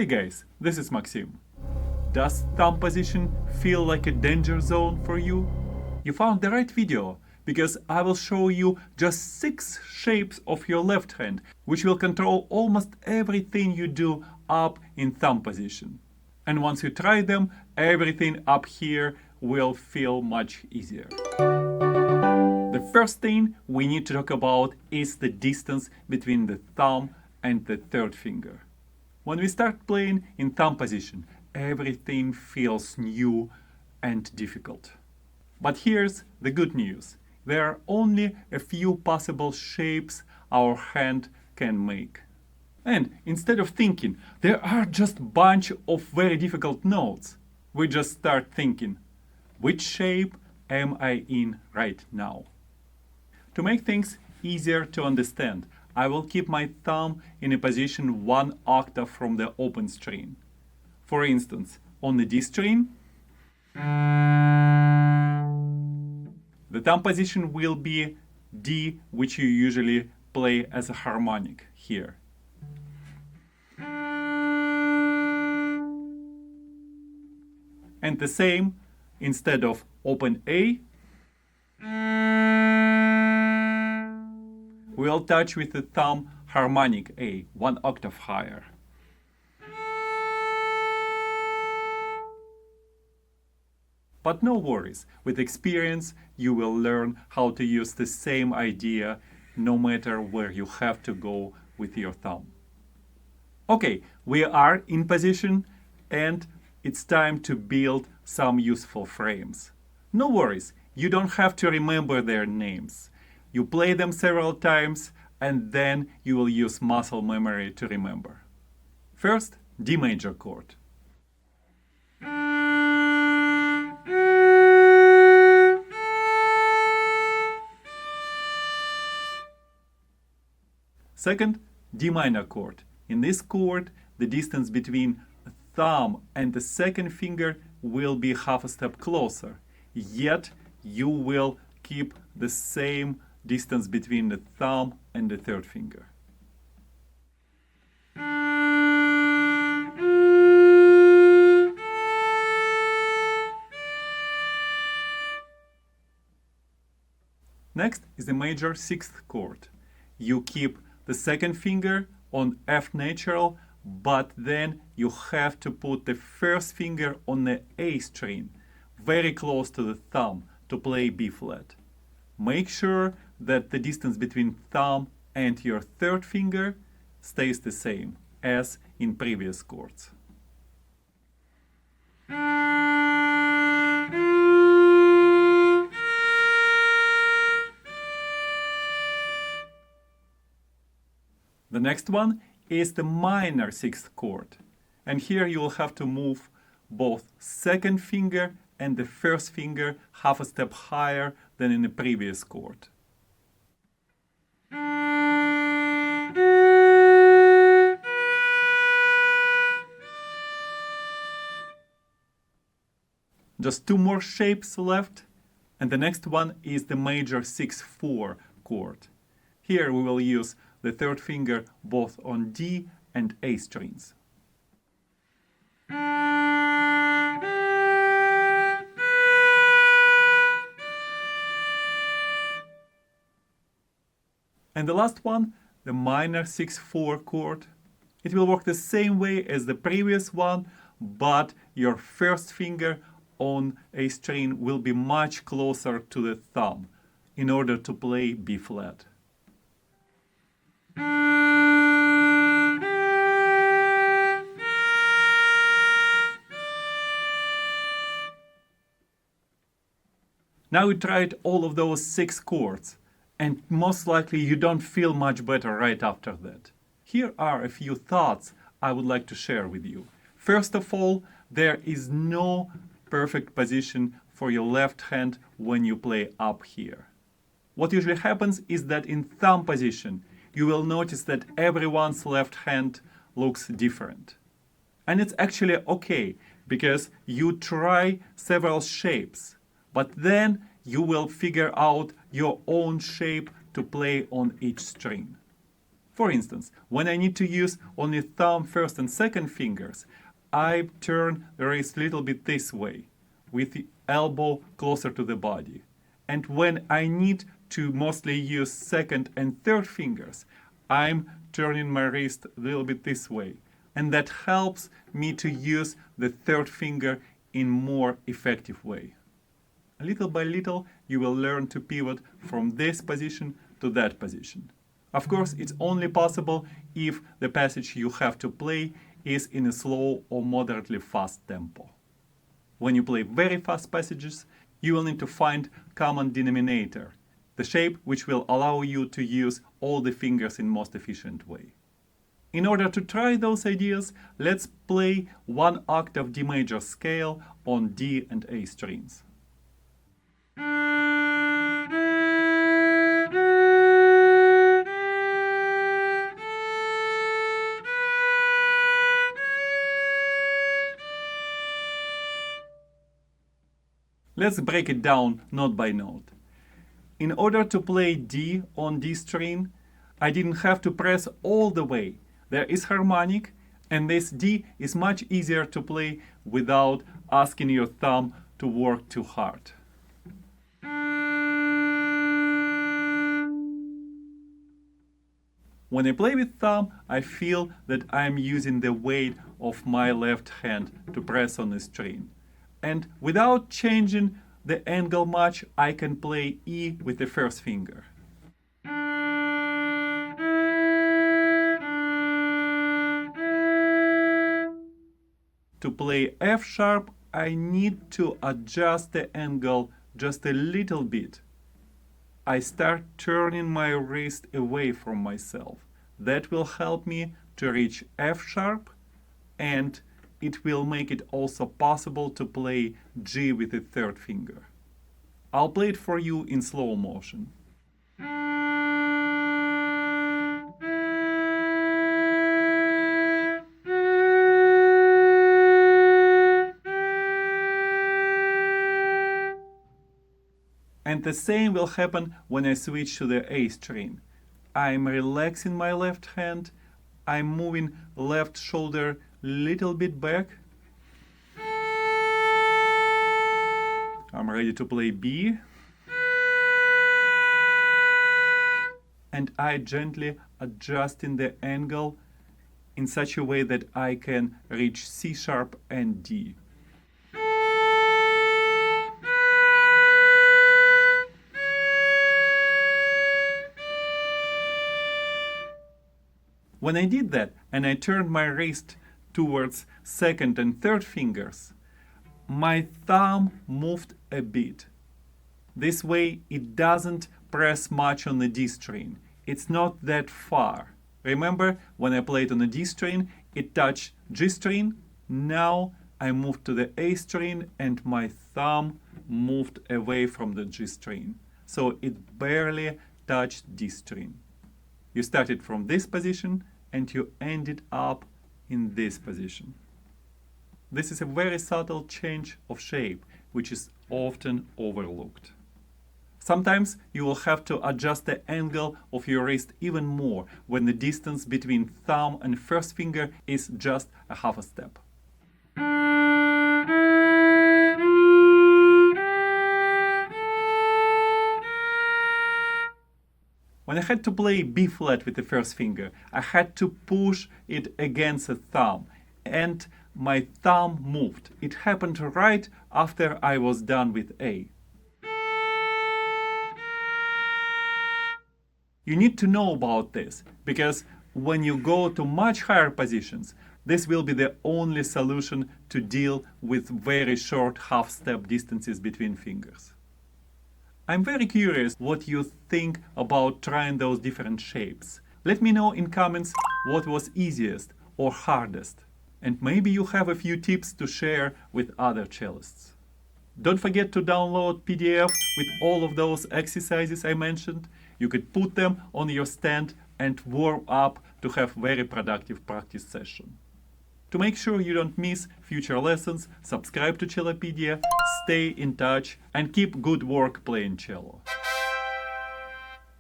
Hey guys, this is Maxim. Does thumb position feel like a danger zone for you? You found the right video, because I will show you just 6 shapes of your left hand, which will control almost everything you do up in thumb position. And once you try them, everything up here will feel much easier. The first thing we need to talk about is the distance between the thumb and the third finger. When we start playing in thumb position, everything feels new and difficult. But here's the good news. There are only a few possible shapes our hand can make. And instead of thinking, there are just a bunch of very difficult notes, we just start thinking, which shape am I in right now? To make things easier to understand, I will keep my thumb in a position 1 octave from the open string. For instance, on the D string, the thumb position will be D, which you usually play as a harmonic here. And the same, instead of open A, we'll touch with the thumb harmonic A, 1 octave higher. But no worries, with experience you will learn how to use the same idea no matter where you have to go with your thumb. Okay, we are in position and it's time to build some useful frames. No worries, you don't have to remember their names. You play them several times and then you will use muscle memory to remember. First, D major chord. Second, D minor chord. In this chord, the distance between the thumb and the second finger will be half a step closer, yet you will keep the same distance between the thumb and the third finger. Next is the major 6th chord. You keep the second finger on F natural, but then you have to put the first finger on the A string, very close to the thumb, to play B flat. Make sure that the distance between thumb and your third finger stays the same as in previous chords. The next one is the minor 6th chord. And here you will have to move both second finger and the first finger half a step higher than in the previous chord. Just 2 more shapes left, and the next one is the major 6/4 chord. Here we will use the third finger both on D and A strings. And the last one, the minor 6/4 chord. It will work the same way as the previous one, but your first finger on A string will be much closer to the thumb in order to play B flat. Now you tried all of those 6 chords, and most likely you don't feel much better right after that. Here are a few thoughts I would like to share with you. First of all, there is no perfect position for your left hand when you play up here. What usually happens is that in thumb position, you will notice that everyone's left hand looks different. And it's actually okay, because you try several shapes, but then you will figure out your own shape to play on each string. For instance, when I need to use only thumb, first and second fingers, I turn the wrist a little bit this way, with the elbow closer to the body. And when I need to mostly use second and third fingers, I'm turning my wrist a little bit this way. And that helps me to use the third finger in more effective way. Little by little, you will learn to pivot from this position to that position. Of course, it's only possible if the passage you have to play is in a slow or moderately fast tempo. When you play very fast passages, you will need to find common denominator, the shape which will allow you to use all the fingers in most efficient way. In order to try those ideas, let's play one-octave D major scale on D and A strings. Let's break it down note by note. In order to play D on D string, I didn't have to press all the way. There is harmonic, and this D is much easier to play without asking your thumb to work too hard. When I play with thumb, I feel that I'm using the weight of my left hand to press on the string. And without changing the angle much, I can play E with the first finger. To play F sharp, I need to adjust the angle just a little bit. I start turning my wrist away from myself. That will help me to reach F sharp, and it will make it also possible to play G with the third finger. I'll play it for you in slow motion. And the same will happen when I switch to the A string. I'm relaxing my left hand, I'm moving left shoulder little bit back. I'm ready to play B. And I gently adjusting the angle in such a way that I can reach C sharp and D. When I did that and I turned my wrist towards second and third fingers, my thumb moved a bit. This way it doesn't press much on the D string. It's not that far. Remember, when I played on the D string, it touched G string. Now I moved to the A string and my thumb moved away from the G string. So it barely touched D string. You started from this position and you ended up in this position. This is a very subtle change of shape, which is often overlooked. Sometimes you will have to adjust the angle of your wrist even more when the distance between thumb and first finger is just a half a step. When I had to play B flat with the first finger, I had to push it against the thumb, and my thumb moved. It happened right after I was done with A. You need to know about this, because when you go to much higher positions, this will be the only solution to deal with very short half-step distances between fingers. I'm very curious what you think about trying those different shapes. Let me know in comments what was easiest or hardest. And maybe you have a few tips to share with other cellists. Don't forget to download PDF with all of those exercises I mentioned. You could put them on your stand and warm up to have very productive practice session. To make sure you don't miss future lessons, subscribe to Cellopedia, stay in touch, and keep good work playing cello.